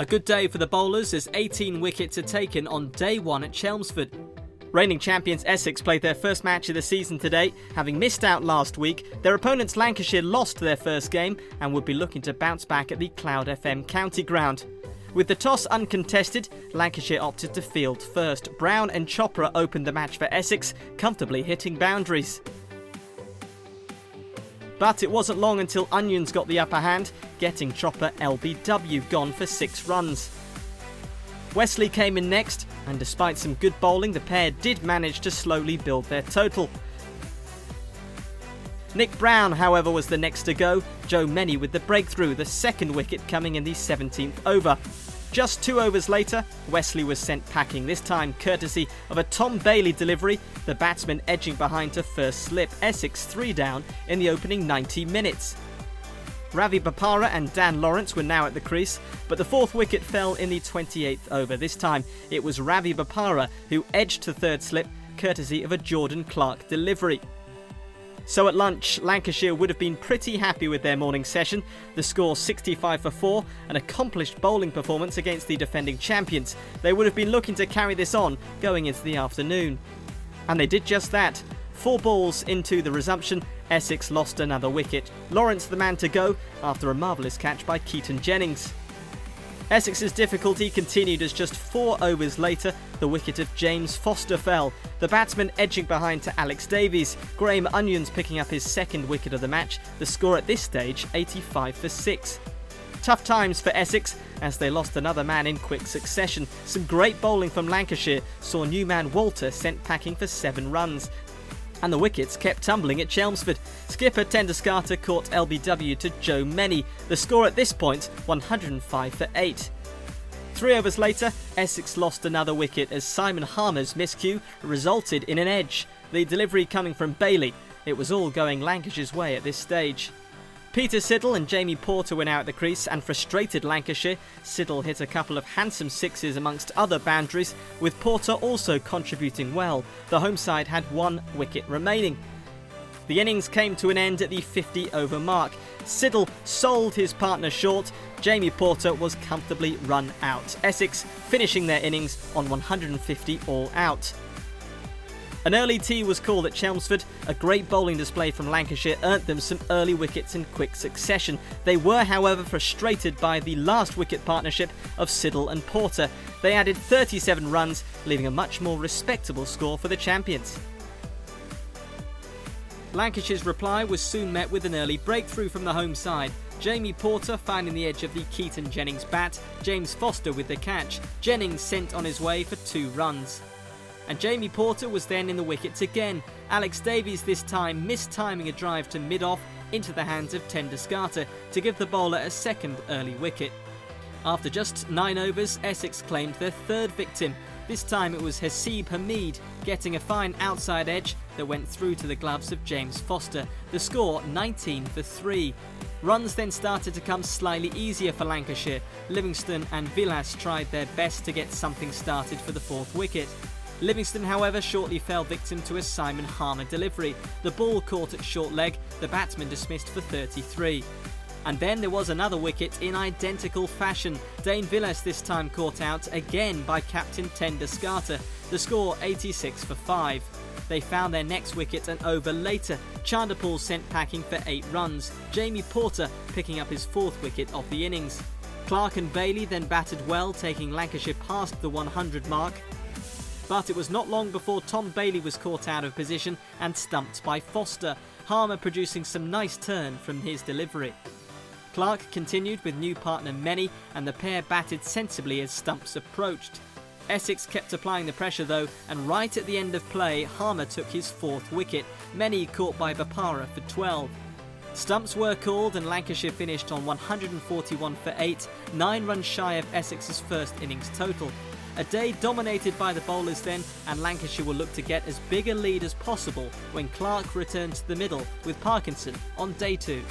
A good day for the bowlers as 18 wickets are taken on day one at Chelmsford. Reigning champions Essex played their first match of the season today. Having missed out last week, their opponents Lancashire lost their first game and would be looking to bounce back at the Cloud FM County Ground. With the toss uncontested, Lancashire opted to field first. Brown and Chopra opened the match for Essex, comfortably hitting boundaries. But it wasn't long until Onions got the upper hand, getting Chopper LBW gone for 6 runs. Wesley came in next, and despite some good bowling, the pair did manage to slowly build their total. Nick Brown, however, was the next to go. Joe Many with the breakthrough, the second wicket coming in the 17th over. Just 2 overs later, Wesley was sent packing, this time courtesy of a Tom Bailey delivery, the batsman edging behind to first slip. Essex 3 down in the opening 90 minutes. Ravi Bapara and Dan Lawrence were now at the crease, but the 4th wicket fell in the 28th over. This time it was Ravi Bapara who edged to third slip, courtesy of a Jordan Clark delivery. So at lunch, Lancashire would have been pretty happy with their morning session. The score 65 for 4, an accomplished bowling performance against the defending champions. They would have been looking to carry this on going into the afternoon. And they did just that. 4 balls into the resumption, Essex lost another wicket. Lawrence the man to go after a marvellous catch by Keaton Jennings. Essex's difficulty continued as just 4 overs later, the wicket of James Foster fell. The batsman edging behind to Alex Davies. Graham Onions picking up his 2nd wicket of the match. The score at this stage, 85 for 6. Tough times for Essex as they lost another man in quick succession. Some great bowling from Lancashire saw new man Walter sent packing for 7 runs. And the wickets kept tumbling at Chelmsford. Skipper Tenduscarter caught LBW to Joe Many. The score at this point, 105 for 8. 3 overs later, Essex lost another wicket as Simon Harmer's miscue resulted in an edge. The delivery coming from Bailey. It was all going Lancashire's way at this stage. Peter Siddle and Jamie Porter were now at the crease and frustrated Lancashire. Siddle hit a couple of handsome 6s amongst other boundaries, with Porter also contributing well. The home side had 1 wicket remaining. The innings came to an end at the 50 over mark. Siddle sold his partner short. Jamie Porter was comfortably run out. Essex finishing their innings on 150 all out. An early tea was called at Chelmsford. A great bowling display from Lancashire earned them some early wickets in quick succession. They were, however, frustrated by the last wicket partnership of Siddle and Porter. They added 37 runs, leaving a much more respectable score for the champions. Lancashire's reply was soon met with an early breakthrough from the home side. Jamie Porter finding the edge of the Keaton Jennings bat, James Foster with the catch. Jennings sent on his way for 2 runs. And Jamie Porter was then in the wickets again. Alex Davies this time mistiming a drive to mid-off into the hands of Tenduscarter to give the bowler a 2nd early wicket. After just 9 overs, Essex claimed their 3rd victim. This time it was Haseeb Hameed getting a fine outside edge that went through to the gloves of James Foster. The score 19 for 3. Runs then started to come slightly easier for Lancashire. Livingston and Villas tried their best to get something started for the 4th wicket. Livingston, however, shortly fell victim to a Simon Harmer delivery. The ball caught at short leg, the batsman dismissed for 33. And then there was another wicket in identical fashion. Dane Villas this time caught out again by captain Tenduscarter. The score 86 for 5. They found their next wicket an over later. Chanderpaul sent packing for 8 runs. Jamie Porter picking up his 4th wicket of the innings. Clark and Bailey then batted well, taking Lancashire past the 100 mark. But it was not long before Tom Bailey was caught out of position and stumped by Foster. Harmer producing some nice turn from his delivery. Clark continued with new partner Many, and the pair batted sensibly as stumps approached. Essex kept applying the pressure though, and right at the end of play, Harmer took his 4th wicket. Many caught by Bapara for 12. Stumps were called and Lancashire finished on 141 for 8, 9 runs shy of Essex's 1st innings total. A day dominated by the bowlers then, and Lancashire will look to get as big a lead as possible when Clark returns to the middle with Parkinson on day 2.